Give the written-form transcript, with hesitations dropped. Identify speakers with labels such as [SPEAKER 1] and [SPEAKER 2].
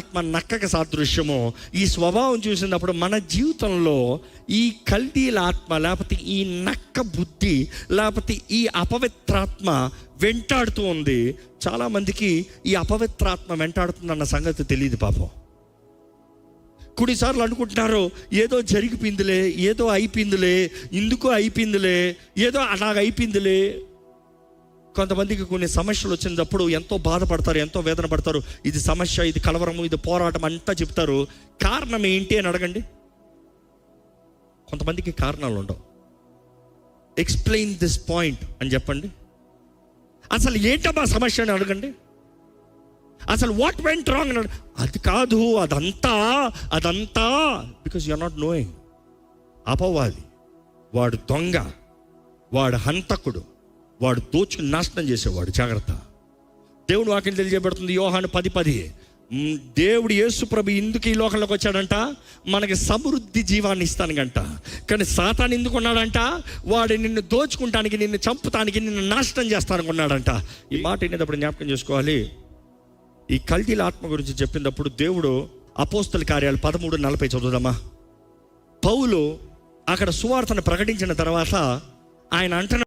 [SPEAKER 1] ఆత్మ నక్కకి సాదృశ్యమో, ఈ స్వభావం చూసినప్పుడు మన జీవితంలో ఈ కల్దీల ఆత్మ, లేకపోతే ఈ నక్క బుద్ధి, లేకపోతే ఈ అపవిత్రాత్మ వెంటాడుతూ ఉంది. చాలామందికి ఈ అపవిత్రాత్మ వెంటాడుతుందన్న సంగతి తెలియదు పాపం. కొన్నిసార్లు అనుకుంటున్నారు ఏదో జరిగిపోయిందిలే, ఏదో అయిపోయిందిలే, ఇందుకు అయిపోయిందిలే, ఏదో అలాగ అయిపోయిందిలే. కొంతమందికి కొన్ని సమస్యలు వచ్చినప్పుడు ఎంతో బాధపడతారు, ఎంతో వేదన పడతారు. ఇది సమస్య, ఇది కలవరము, ఇది పోరాటం అంతా చెప్తారు. కారణం ఏంటి అని అడగండి. కొంతమందికి కారణాలు ఉండవు. ఎక్స్ప్లెయిన్ దిస్ పాయింట్ అని చెప్పండి. అసలు ఏంటమ్మా సమస్య అని అడగండి. అసలు వాట్ వెంట్ రాంగ్ అని అది కాదు, అదంతా because you are not knowing. అపవాది, వాడు దొంగ, వాడు హంతకుడు, వాడు దోచుకుని నాశనం చేసేవాడు. జాగ్రత్త. దేవుడు వాక్యం తెలియజేయబడుతుంది యోహాను 10:10. దేవుడు యేసు ప్రభు ఎందుకు ఈ లోకంలోకి వచ్చాడంట? మనకి సమృద్ధి జీవాన్ని ఇస్తానికంట. కానీ సాతాను ఎందుకు ఉన్నాడంట? వాడు నిన్ను దోచుకుంటానికి, నిన్ను చంపుతానికి, నిన్ను నాశనం చేస్తానికి ఉన్నాడంట. ఈ మాట వినేటప్పుడు జ్ఞాపకం చేసుకోవాలి. ఈ కల్దీల ఆత్మ గురించి చెప్పినప్పుడు దేవుడు అపోస్తల కార్యాలు 13:40 చదువుదామా. పౌలు అక్కడ సువార్తను ప్రకటించిన తర్వాత ఆయన అంటున్న